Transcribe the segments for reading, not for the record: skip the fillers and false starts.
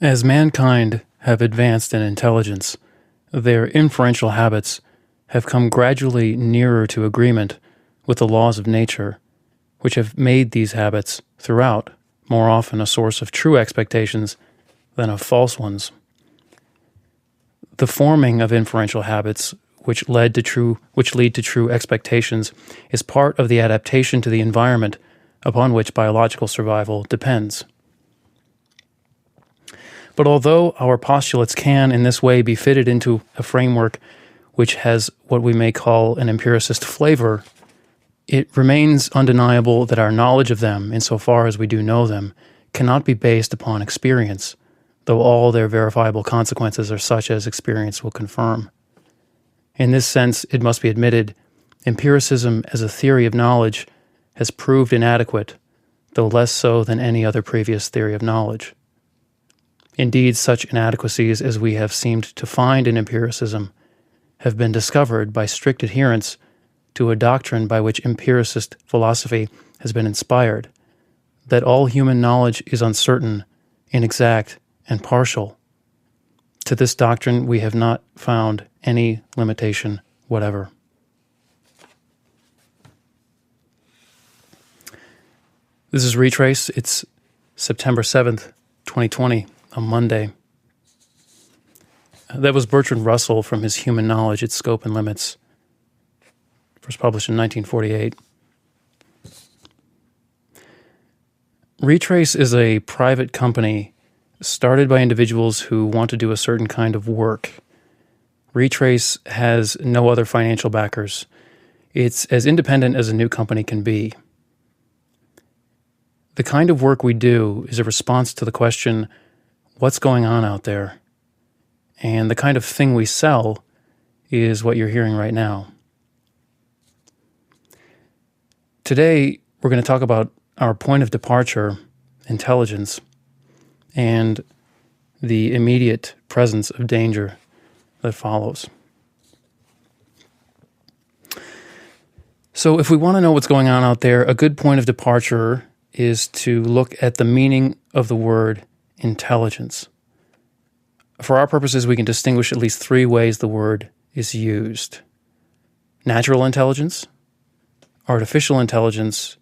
As mankind have advanced in intelligence, their inferential habits have come gradually nearer to agreement with the laws of nature, which have made these habits throughout more often a source of true expectations than of false ones. The forming of inferential habits which lead to true expectations is part of the adaptation to the environment upon which biological survival depends. But although our postulates can in this way be fitted into a framework which has what we may call an empiricist flavor, it remains undeniable that our knowledge of them, insofar as we do know them, cannot be based upon experience, though all their verifiable consequences are such as experience will confirm. In this sense, it must be admitted, empiricism as a theory of knowledge has proved inadequate, though less so than any other previous theory of knowledge. Indeed, such inadequacies as we have seemed to find in empiricism have been discovered by strict adherence to a doctrine by which empiricist philosophy has been inspired, that all human knowledge is uncertain, inexact, and partial. To this doctrine we have not found any limitation whatever. This is Retraice. It's September 7th, 2020, a Monday. That was Bertrand Russell from his Human Knowledge, Its Scope and Limits, first published in 1948. Retraice is a private company started by individuals who want to do a certain kind of work. Retraice has no other financial backers. It's as independent as a new company can be. The kind of work we do is a response to the question, what's going on out there? And the kind of thing we sell is what you're hearing right now. Today, we're going to talk about our point of departure, intelligence, and the immediate presence of danger that follows. So if we want to know what's going on out there, a good point of departure is to look at the meaning of the word intelligence. For our purposes, we can distinguish at least three ways the word is used: natural intelligence, artificial intelligence,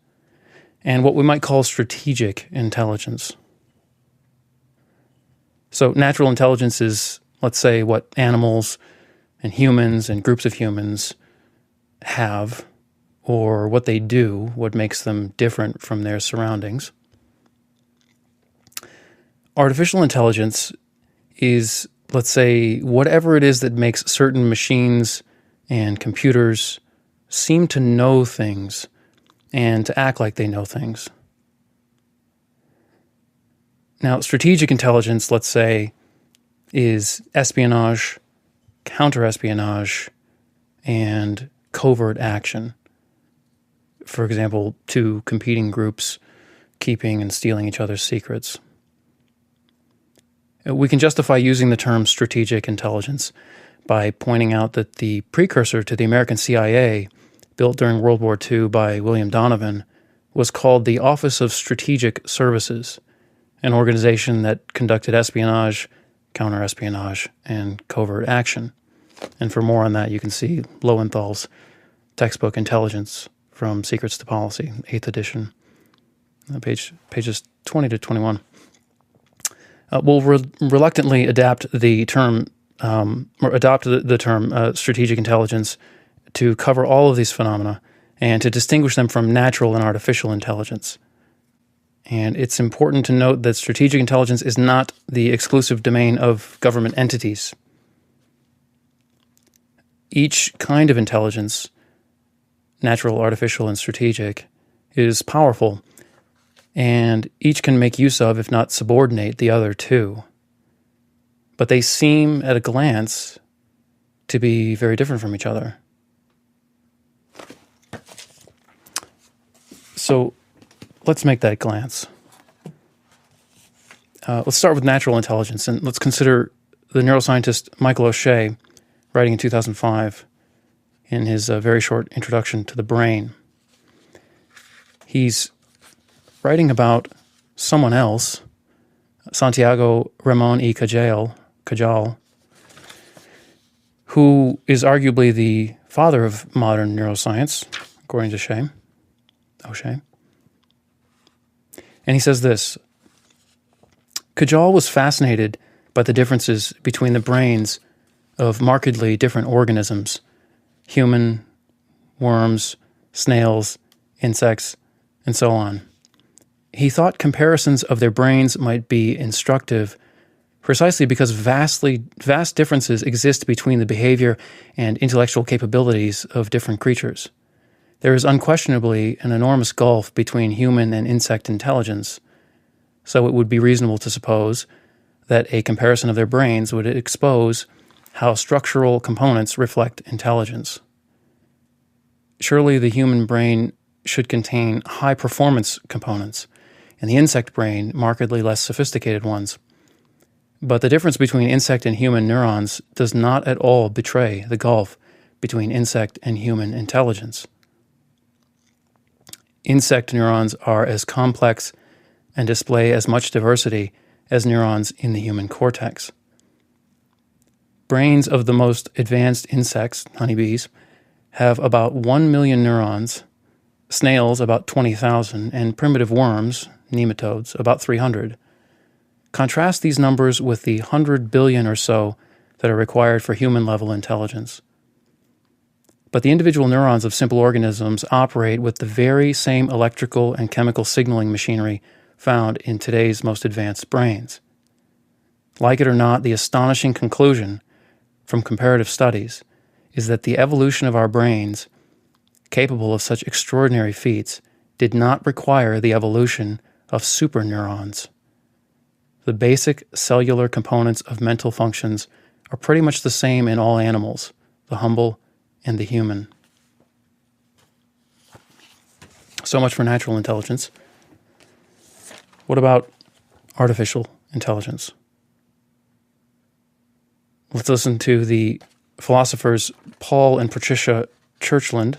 and what we might call strategic intelligence. So natural intelligence is, let's say, what animals and humans and groups of humans have, or what they do, what makes them different from their surroundings. Artificial intelligence is, let's say, whatever it is that makes certain machines and computers seem to know things and to act like they know things. Now, strategic intelligence, let's say, is espionage, counter-espionage, and covert action. For example, two competing groups keeping and stealing each other's secrets. We can justify using the term strategic intelligence by pointing out that the precursor to the American CIA, built during World War II by William Donovan, was called the Office of Strategic Services, an organization that conducted espionage, counter-espionage, and covert action. And for more on that, you can see Lowenthal's textbook Intelligence from Secrets to Policy, 8th edition, pages 20 to 21. We'll reluctantly adapt the term, strategic intelligence to cover all of these phenomena and to distinguish them from natural and artificial intelligence. And it's important to note that strategic intelligence is not the exclusive domain of government entities. Each kind of intelligence, natural, artificial, and strategic, is powerful, and each can make use of, if not subordinate, the other two. But they seem, at a glance, to be very different from each other. So let's make that glance. Let's start with natural intelligence, and let's consider the neuroscientist Michael O'Shea, writing in 2005 in his very short introduction to the brain. He's writing about someone else, Santiago Ramon y Cajal, who is arguably the father of modern neuroscience, according to O'Shea. And he says this: Cajal was fascinated by the differences between the brains of markedly different organisms, human, worms, snails, insects, and so on. He thought comparisons of their brains might be instructive precisely because vast differences exist between the behavior and intellectual capabilities of different creatures. There is unquestionably an enormous gulf between human and insect intelligence, so it would be reasonable to suppose that a comparison of their brains would expose how structural components reflect intelligence. Surely the human brain should contain high-performance components, and the insect brain markedly less sophisticated ones. But the difference between insect and human neurons does not at all betray the gulf between insect and human intelligence. Insect neurons are as complex and display as much diversity as neurons in the human cortex. Brains of the most advanced insects, honeybees, have about 1 million neurons, snails about 20,000, and primitive worms, nematodes, about 300. Contrast these numbers with the 100 billion or so that are required for human-level intelligence. But the individual neurons of simple organisms operate with the very same electrical and chemical signaling machinery found in today's most advanced brains. Like it or not, the astonishing conclusion from comparative studies is that the evolution of our brains, capable of such extraordinary feats, did not require the evolution of superneurons. The basic cellular components of mental functions are pretty much the same in all animals, the humble and the human. So much for natural intelligence. What about artificial intelligence? Let's listen to the philosophers Paul and Patricia Churchland,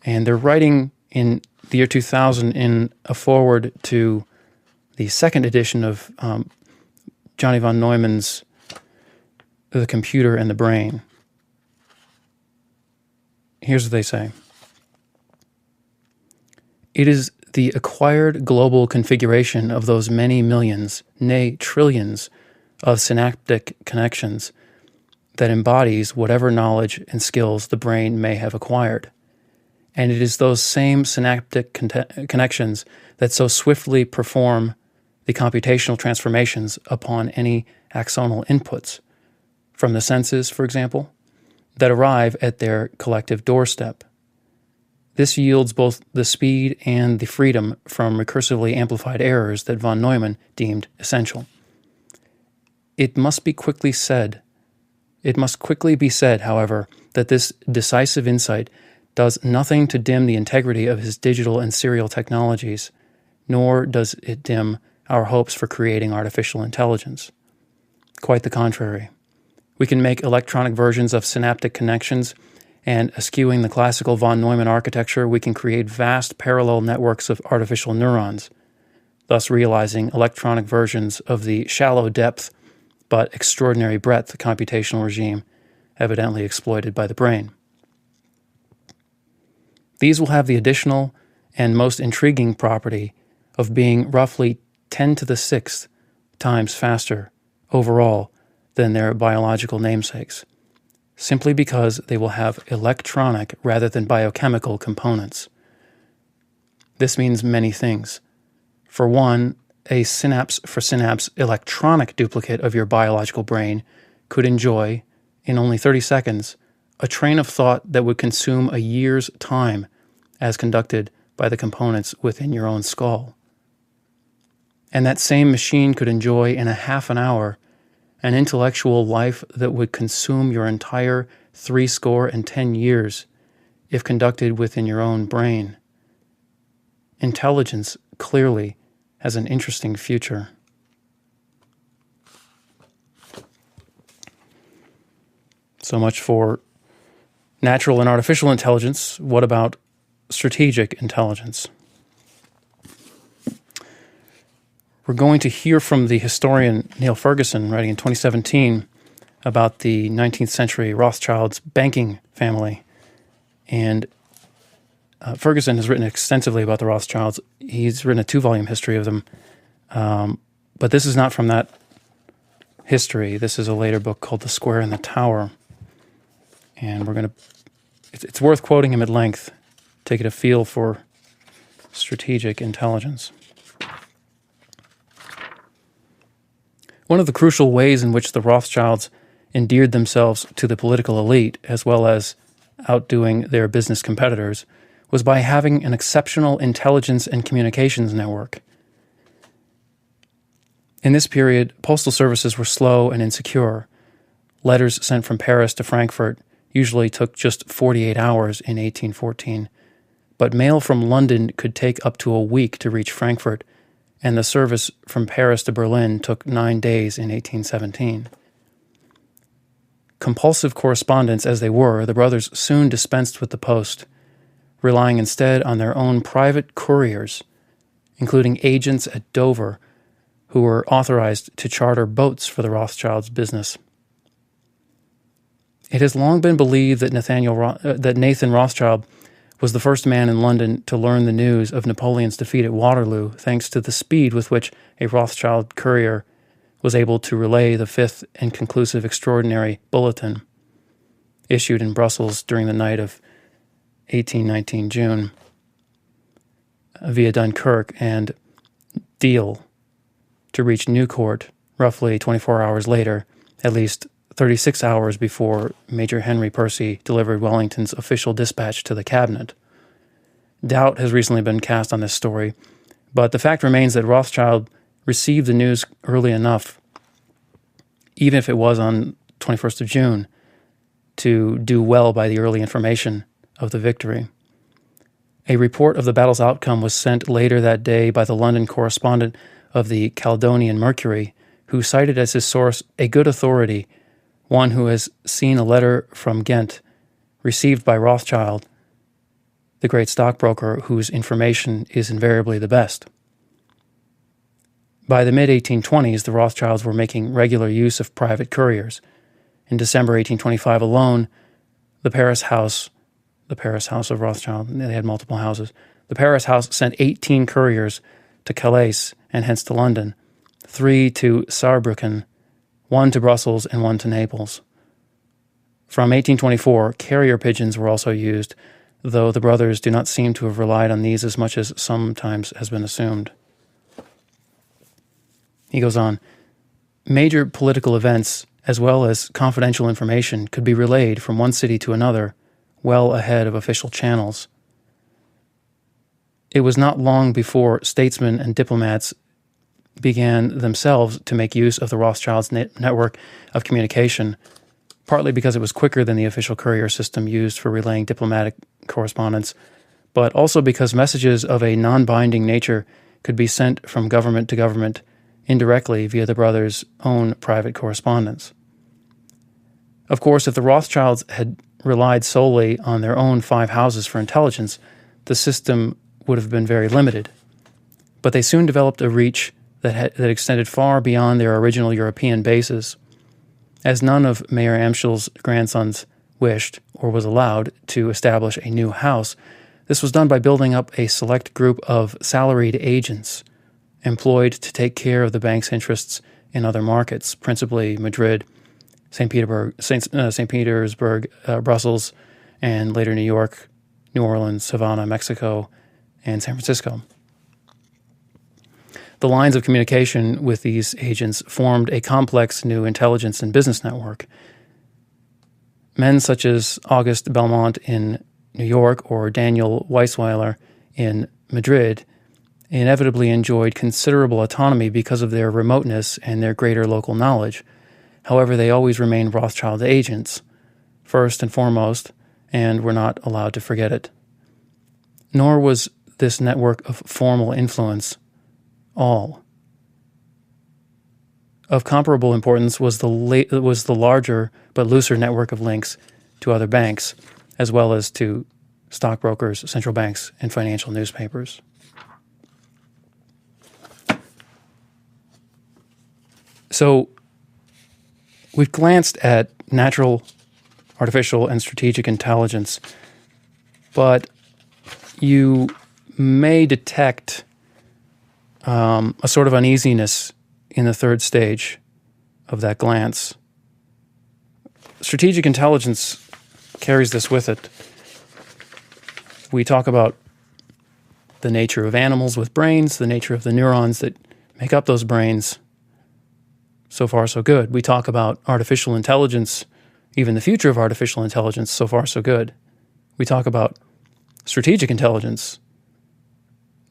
and they're writing in the year 2000 in a foreword to the second edition of Johnny von Neumann's The Computer and the Brain. Here's what they say. It is the acquired global configuration of those many millions, nay trillions, of synaptic connections that embodies whatever knowledge and skills the brain may have acquired. And it is those same synaptic connections that so swiftly perform the computational transformations upon any axonal inputs, from the senses, for example, that arrive at their collective doorstep. This yields both the speed and the freedom from recursively amplified errors that von Neumann deemed essential. It must quickly be said, however, that this decisive insight does nothing to dim the integrity of his digital and serial technologies, nor does it dim our hopes for creating artificial intelligence. Quite the contrary. We can make electronic versions of synaptic connections, and eschewing the classical von Neumann architecture, we can create vast parallel networks of artificial neurons, thus realizing electronic versions of the shallow depth but extraordinary breadth computational regime evidently exploited by the brain. These will have the additional and most intriguing property of being roughly 10 to the sixth times faster overall than their biological namesakes, simply because they will have electronic rather than biochemical components. This means many things. For one, a synapse-for-synapse electronic duplicate of your biological brain could enjoy, in only 30 seconds, a train of thought that would consume a year's time as conducted by the components within your own skull. And that same machine could enjoy in a half an hour an intellectual life that would consume your entire 70 years if conducted within your own brain. Intelligence clearly has an interesting future. So much for natural and artificial intelligence. What about strategic intelligence? We're going to hear from the historian Neil Ferguson, writing in 2017 about the 19th century Rothschilds banking family. And Ferguson has written extensively about the Rothschilds. He's written a 2-volume history of them. But this is not from that history. This is a later book called The Square and the Tower. And we're going to, it's worth quoting him at length to get a feel for strategic intelligence. One of the crucial ways in which the Rothschilds endeared themselves to the political elite, as well as outdoing their business competitors, was by having an exceptional intelligence and communications network. In this period, postal services were slow and insecure. Letters sent from Paris to Frankfurt usually took just 48 hours in 1814, but mail from London could take up to a week to reach Frankfurt, and the service from Paris to Berlin took 9 days in 1817. Compulsive correspondents as they were, the brothers soon dispensed with the post, relying instead on their own private couriers, including agents at Dover, who were authorized to charter boats for the Rothschilds' business. It has long been believed that Nathan Rothschild was the first man in London to learn the news of Napoleon's defeat at Waterloo, thanks to the speed with which a Rothschild courier was able to relay the fifth and conclusive extraordinary bulletin issued in Brussels during the night of 1819 June via Dunkirk and Deal to reach Newcourt roughly 24 hours later, at least 36 hours before Major Henry Percy delivered Wellington's official dispatch to the cabinet. Doubt has recently been cast on this story, but the fact remains that Rothschild received the news early enough, even if it was on 21st of June, to do well by the early information of the victory. A report of the battle's outcome was sent later that day by the London correspondent of the Caledonian Mercury, who cited as his source a good authority, one who has seen a letter from Ghent received by Rothschild, the great stockbroker whose information is invariably the best. By the mid-1820s, the Rothschilds were making regular use of private couriers. In December 1825 alone, the Paris house of Rothschild, they had multiple houses, the Paris house sent 18 couriers to Calais and hence to London, 3 to Saarbrücken, 1 to Brussels, and 1 to Naples. From 1824, carrier pigeons were also used, though the brothers do not seem to have relied on these as much as sometimes has been assumed. He goes on, major political events as well as confidential information could be relayed from one city to another well ahead of official channels. It was not long before statesmen and diplomats began themselves to make use of the Rothschilds' network of communication, partly because it was quicker than the official courier system used for relaying diplomatic correspondence, but also because messages of a non-binding nature could be sent from government to government indirectly via the brothers' own private correspondence. Of course, if the Rothschilds had relied solely on their own 5 houses for intelligence, the system would have been very limited. But they soon developed a reach that extended far beyond their original European bases, as none of Mayor Amschel's grandsons wished or was allowed to establish a new house. This was done by building up a select group of salaried agents employed to take care of the bank's interests in other markets, principally Madrid, St. Petersburg, Brussels, and later New York, New Orleans, Havana, Mexico, and San Francisco. The lines of communication with these agents formed a complex new intelligence and business network. Men such as August Belmont in New York or Daniel Weisweiler in Madrid inevitably enjoyed considerable autonomy because of their remoteness and their greater local knowledge. However, they always remained Rothschild agents, first and foremost, and were not allowed to forget it. Nor was this network of formal influence all. Of comparable importance was the larger but looser network of links to other banks, as well as to stockbrokers, central banks, and financial newspapers. So we've glanced at natural, artificial, and strategic intelligence, but you may detect a sort of uneasiness in the third stage of that glance. Strategic intelligence carries this with it. We talk about the nature of animals with brains, the nature of the neurons that make up those brains. So far, so good. We talk about artificial intelligence, even the future of artificial intelligence. So far, so good. We talk about strategic intelligence,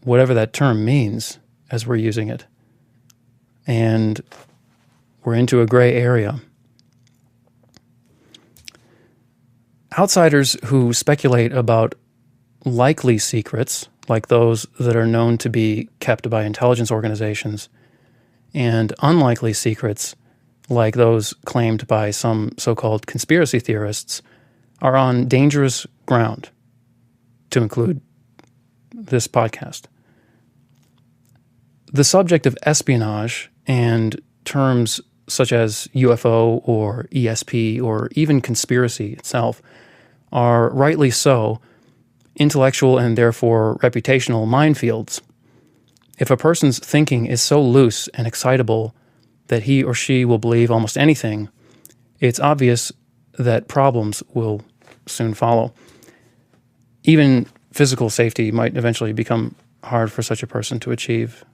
whatever that term means as we're using it. And we're into a gray area. Outsiders who speculate about likely secrets, like those that are known to be kept by intelligence organizations, and unlikely secrets, like those claimed by some so-called conspiracy theorists, are on dangerous ground, to include this podcast. The subject of espionage and terms such as UFO or ESP or even conspiracy itself are, rightly so, intellectual and therefore reputational minefields. If a person's thinking is so loose and excitable that he or she will believe almost anything, it's obvious that problems will soon follow. Even physical safety might eventually become hard for such a person to achieve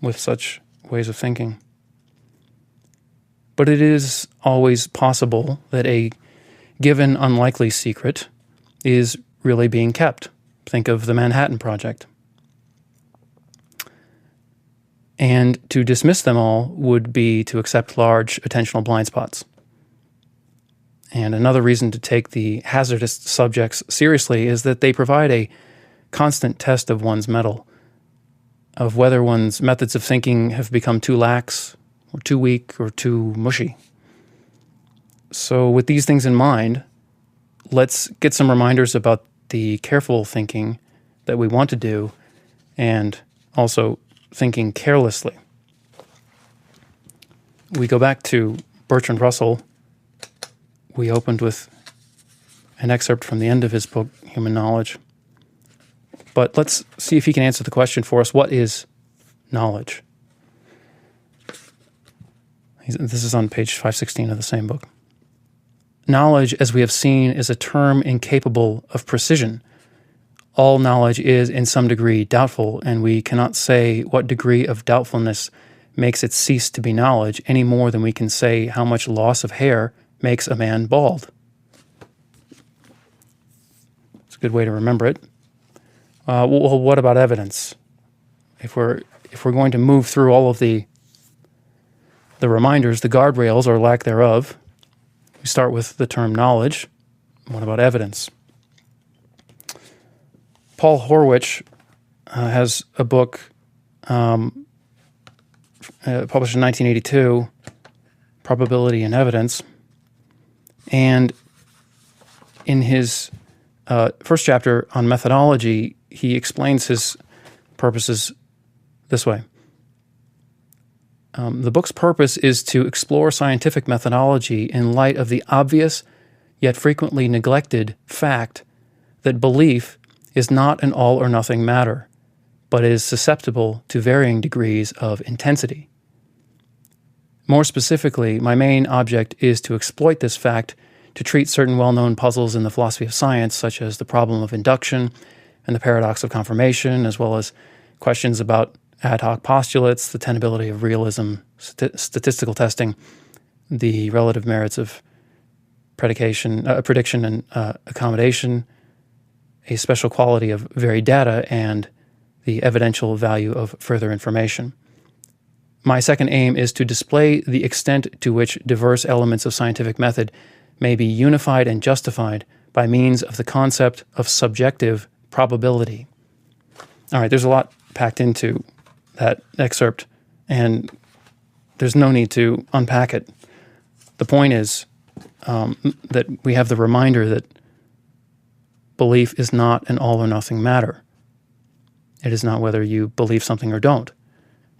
with such ways of thinking. But it is always possible that a given unlikely secret is really being kept. Think of the Manhattan Project. And to dismiss them all would be to accept large attentional blind spots. And another reason to take the hazardous subjects seriously is that they provide a constant test of one's mettle, of whether one's methods of thinking have become too lax, or too weak, or too mushy. So with these things in mind, let's get some reminders about the careful thinking that we want to do, and also thinking carelessly. We go back to Bertrand Russell. We opened with an excerpt from the end of his book, Human Knowledge. But let's see if he can answer the question for us. What is knowledge? This is on page 516 of the same book. Knowledge, as we have seen, is a term incapable of precision. All knowledge is, in some degree, doubtful, and we cannot say what degree of doubtfulness makes it cease to be knowledge any more than we can say how much loss of hair makes a man bald. It's a good way to remember it. Well, what about evidence? If we're going to move through all of the reminders, the guardrails or lack thereof, we start with the term knowledge. What about evidence? Paul Horwich has a book published in 1982, Probability and Evidence. And in his first chapter on methodology, he explains his purposes this way. The book's purpose is to explore scientific methodology in light of the obvious, yet frequently neglected, fact that belief is not an all-or-nothing matter, but is susceptible to varying degrees of intensity. More specifically, my main object is to exploit this fact to treat certain well-known puzzles in the philosophy of science, such as the problem of induction and the paradox of confirmation, as well as questions about ad hoc postulates, the tenability of realism, statistical testing, the relative merits of prediction and accommodation, a special quality of varied data, and the evidential value of further information. My second aim is to display the extent to which diverse elements of scientific method may be unified and justified by means of the concept of subjective probability. All right, there's a lot packed into that excerpt, and there's no need to unpack it. The point is that we have the reminder that belief is not an all-or-nothing matter. It is not whether you believe something or don't.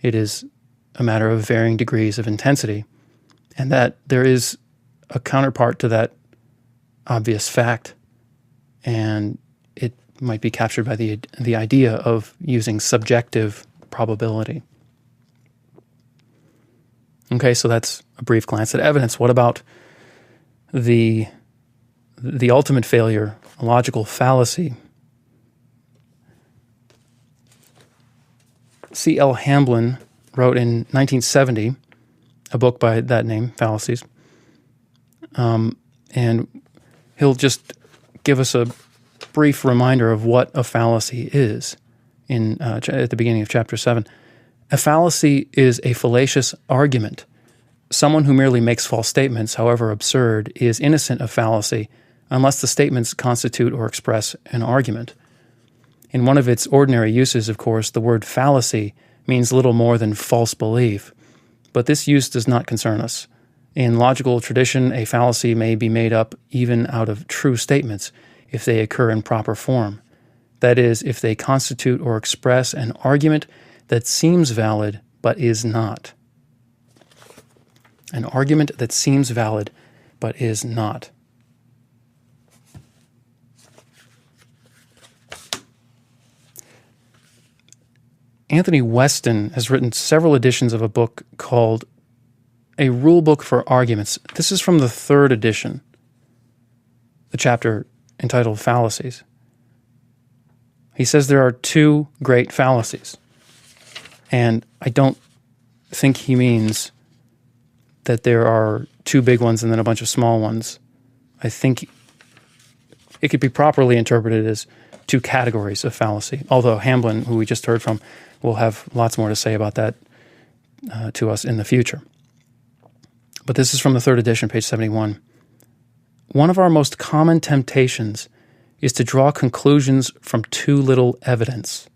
It is a matter of varying degrees of intensity, and that there is a counterpart to that obvious fact, and it might be captured by the idea of using subjective probability. Okay, so that's a brief glance at evidence. What about the ultimate failure, a logical fallacy? C.L. Hamblin wrote in 1970 a book by that name, Fallacies, and he'll just give us a brief reminder of what a fallacy is at the beginning of Chapter 7. A fallacy is a fallacious argument. Someone who merely makes false statements, however absurd, is innocent of fallacy unless the statements constitute or express an argument. In one of its ordinary uses, of course, the word fallacy means little more than false belief, but this use does not concern us. In logical tradition, a fallacy may be made up even out of true statements if they occur in proper form. That is, if they constitute or express an argument that seems valid but is not. An argument that seems valid but is not. Anthony Weston has written several editions of a book called A Rule Book for Arguments. This is from the 3rd edition, the chapter entitled Fallacies. He says there are 2 great fallacies, and I don't think he means that there are 2 big ones and then a bunch of small ones. I think it could be properly interpreted as 2 categories of fallacy, although Hamblin, who we just heard from, will have lots more to say about that to us in the future. But this is from the 3rd edition, page 71. One of our most common temptations is to draw conclusions from too little evidence.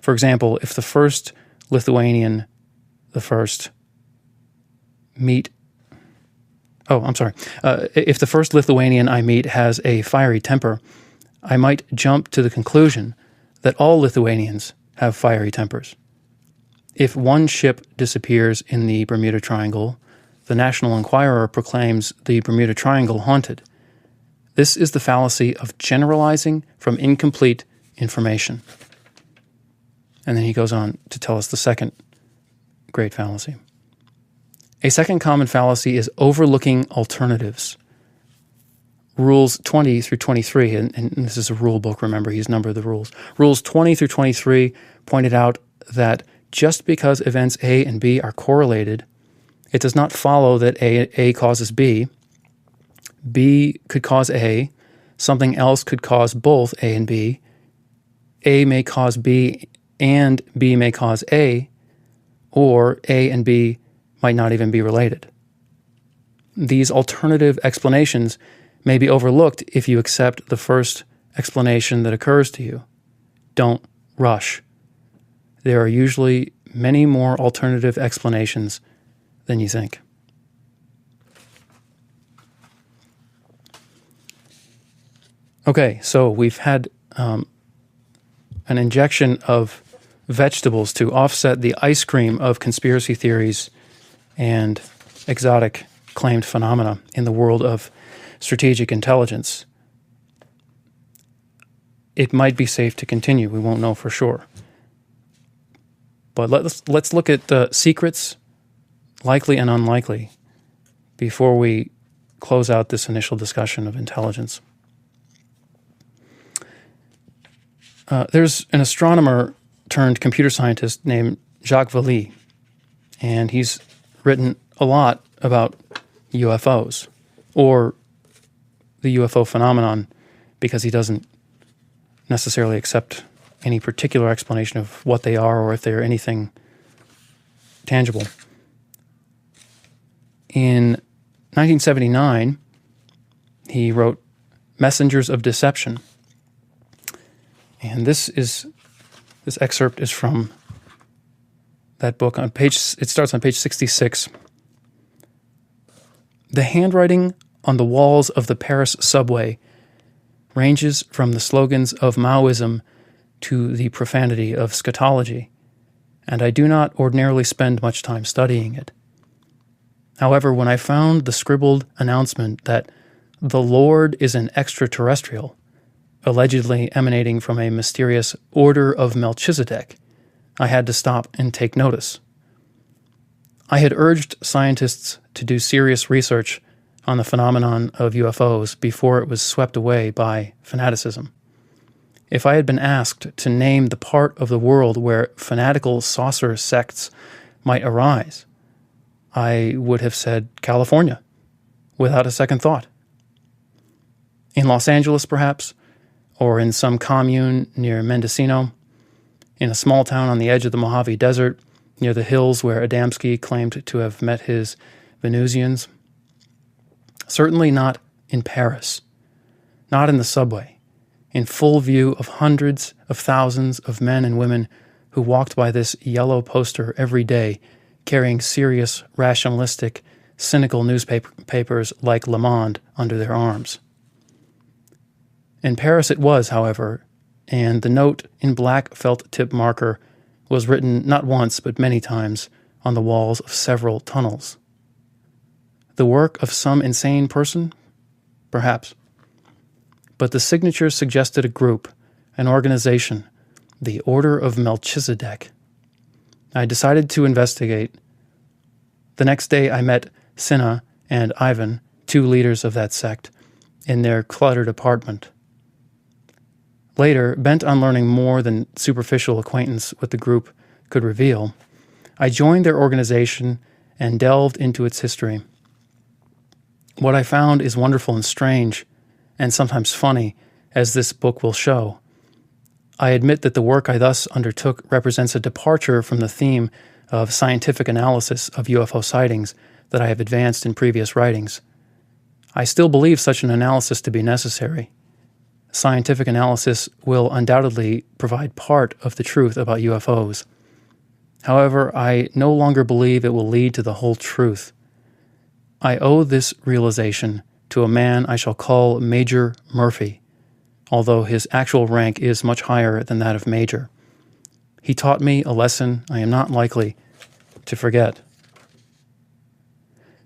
For example, if the first Lithuanian I meet has a fiery temper, I might jump to the conclusion that all Lithuanians have fiery tempers. If one ship disappears in the Bermuda Triangle, the National Enquirer proclaims the Bermuda Triangle haunted. This is the fallacy of generalizing from incomplete information. And then he goes on to tell us the second great fallacy. A second common fallacy is overlooking alternatives. Rules 20 through 23, and this is a rule book, remember, he's numbered the rules. Rules 20 through 23 pointed out that just because events A and B are correlated, it does not follow that A causes B. B could cause A, something else could cause both A and B. A may cause B and B may cause A, or A and B might not even be related. These alternative explanations may be overlooked if you accept the first explanation that occurs to you. Don't rush. There are usually many more alternative explanations than you think. Okay, so we've had an injection of vegetables to offset the ice cream of conspiracy theories and exotic claimed phenomena in the world of strategic intelligence. It might be safe to continue. We won't know for sure. But let's look at the secrets, likely and unlikely, before we close out this initial discussion of intelligence. There's an astronomer turned computer scientist named Jacques Vallée, and he's written a lot about UFOs, or the UFO phenomenon, because he doesn't necessarily accept any particular explanation of what they are or if they are anything tangible. In 1979, he wrote Messengers of Deception. And this excerpt is from that book. It starts on page 66. The handwriting on the walls of the Paris subway ranges from the slogans of Maoism to the profanity of scatology, and I do not ordinarily spend much time studying it. However, when I found the scribbled announcement that the Lord is an extraterrestrial, allegedly emanating from a mysterious order of Melchizedek, I had to stop and take notice. I had urged scientists to do serious research on the phenomenon of UFOs before it was swept away by fanaticism. If I had been asked to name the part of the world where fanatical saucer sects might arise, I would have said California, without a second thought. In Los Angeles, perhaps, or in some commune near Mendocino, in a small town on the edge of the Mojave Desert, near the hills where Adamski claimed to have met his Venusians. Certainly not in Paris, not in the subway, in full view of hundreds of thousands of men and women who walked by this yellow poster every day, carrying serious, rationalistic, cynical newspapers like Le Monde under their arms. In Paris it was, however, and the note in black felt-tip marker was written not once but many times on the walls of several tunnels. The work of some insane person? Perhaps. But the signatures suggested a group, an organization, the Order of Melchizedek. I decided to investigate. The next day I met Cinna and Ivan, two leaders of that sect, in their cluttered apartment. Later, bent on learning more than superficial acquaintance with the group could reveal, I joined their organization and delved into its history. What I found is wonderful and strange, and sometimes funny, as this book will show. I admit that the work I thus undertook represents a departure from the theme of scientific analysis of UFO sightings that I have advanced in previous writings. I still believe such an analysis to be necessary. Scientific analysis will undoubtedly provide part of the truth about UFOs. However, I no longer believe it will lead to the whole truth. I owe this realization to a man I shall call Major Murphy, although his actual rank is much higher than that of Major. He taught me a lesson I am not likely to forget.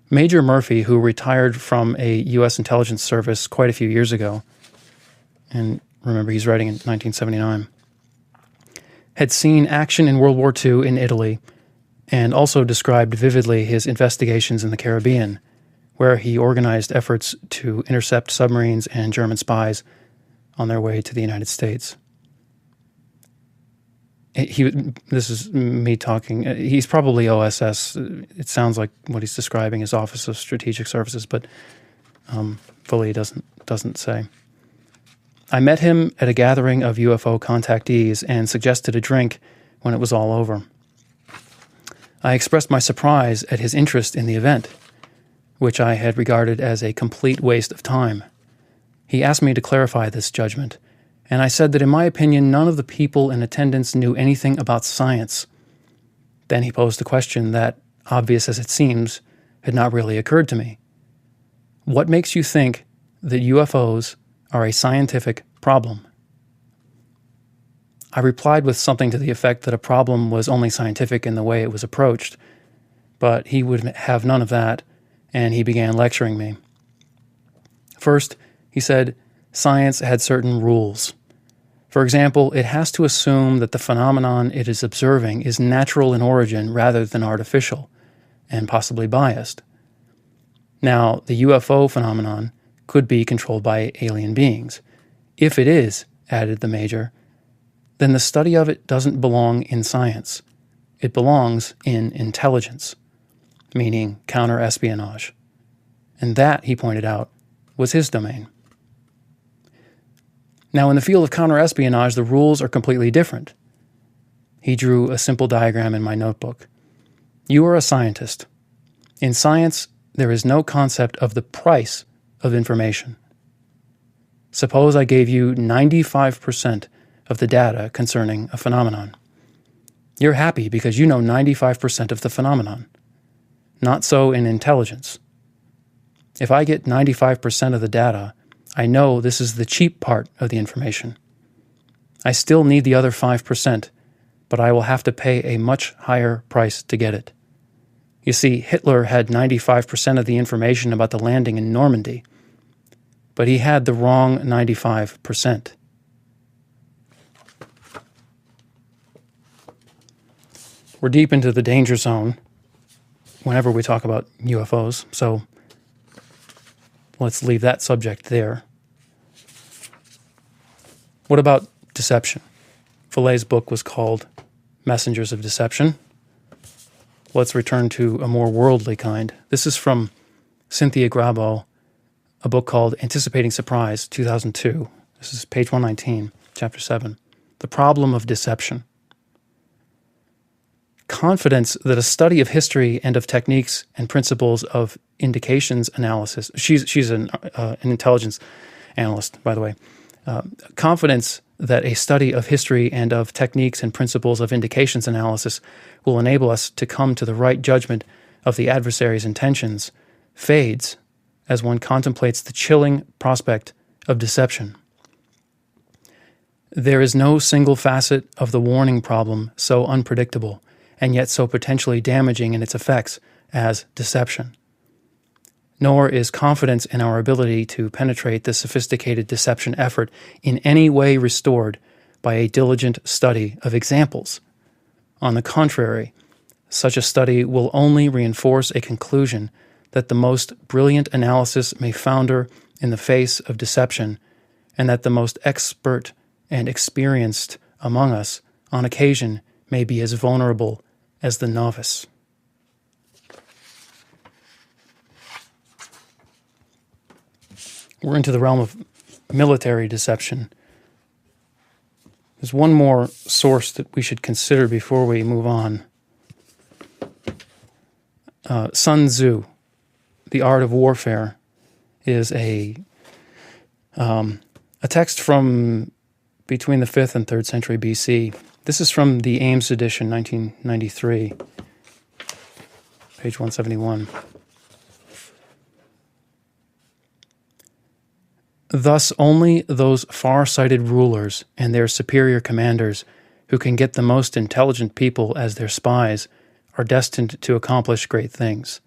Major Murphy, who retired from a U.S. intelligence service quite a few years ago, and remember he's writing in 1979, had seen action in World War II in Italy and also described vividly his investigations in the Caribbean, where he organized efforts to intercept submarines and German spies on their way to the United States. This is me talking. He's probably OSS. It sounds like what he's describing is Office of Strategic Services, but fully doesn't say. I met him at a gathering of UFO contactees and suggested a drink when it was all over. I expressed my surprise at his interest in the event, which I had regarded as a complete waste of time. He asked me to clarify this judgment, and I said that in my opinion none of the people in attendance knew anything about science. Then he posed a question that, obvious as it seems, had not really occurred to me. What makes you think that UFOs are a scientific problem? I replied with something to the effect that a problem was only scientific in the way it was approached, but he would have none of that, and he began lecturing me. First, he said, science had certain rules. For example, it has to assume that the phenomenon it is observing is natural in origin rather than artificial, and possibly biased. Now, the UFO phenomenon could be controlled by alien beings. If it is, added the Major, then the study of it doesn't belong in science. It belongs in intelligence, meaning counter-espionage. And that, he pointed out, was his domain. Now, in the field of counter-espionage, the rules are completely different. He drew a simple diagram in my notebook. You are a scientist. In science, there is no concept of the price of information. Suppose I gave you 95% of the data concerning a phenomenon. You're happy because you know 95% of the phenomenon. Not so in intelligence. If I get 95% of the data, I know this is the cheap part of the information. I still need the other 5%, but I will have to pay a much higher price to get it. You see, Hitler had 95% of the information about the landing in Normandy, but he had the wrong 95%. We're deep into the danger zone whenever we talk about UFOs, so let's leave that subject there. What about deception? Fallay's book was called Messengers of Deception. Let's return to a more worldly kind. This is from Cynthia Grabo, a book called Anticipating Surprise, 2002. This is page 119, chapter 7. The Problem of Deception. Confidence that a study of history and of techniques and principles of indications analysis, she's an intelligence analyst, by the way, confidence that a study of history and of techniques and principles of indications analysis will enable us to come to the right judgment of the adversary's intentions fades as one contemplates the chilling prospect of deception. There is no single facet of the warning problem so unpredictable and yet so potentially damaging in its effects as deception. Nor is confidence in our ability to penetrate the sophisticated deception effort in any way restored by a diligent study of examples. On the contrary, such a study will only reinforce a conclusion that the most brilliant analysis may founder in the face of deception, and that the most expert and experienced among us, on occasion, may be as vulnerable as the novice. We're into the realm of military deception. There's one more source that we should consider before we move on. Sun Tzu, The Art of Warfare, is a text from between the 5th and 3rd century BC. This is from the Ames edition, 1993, page 171. Thus, only those far-sighted rulers and their superior commanders who can get the most intelligent people as their spies are destined to accomplish great things.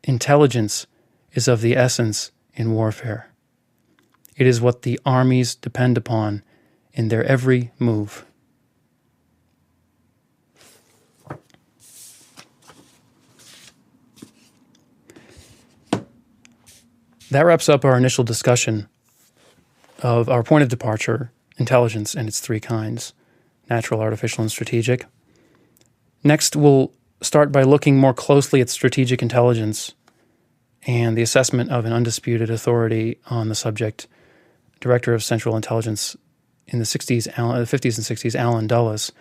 Intelligence is of the essence in warfare. It is what the armies depend upon in their every move. That wraps up our initial discussion of our point of departure, intelligence and its three kinds: natural, artificial, and strategic. Next, we'll start by looking more closely at strategic intelligence and the assessment of an undisputed authority on the subject, Director of Central Intelligence in the 50s and 60s, Alan Dulles,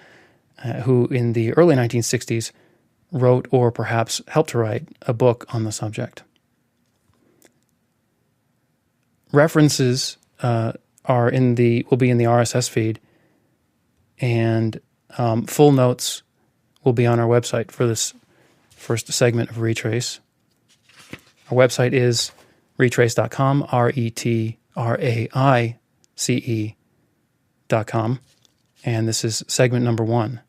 who in the early 1960s wrote, or perhaps helped to write, a book on the subject. References will be in the RSS feed, and full notes will be on our website for this first segment of Retraice. Our website is retraice.com, retraice.com, and this is segment number 1.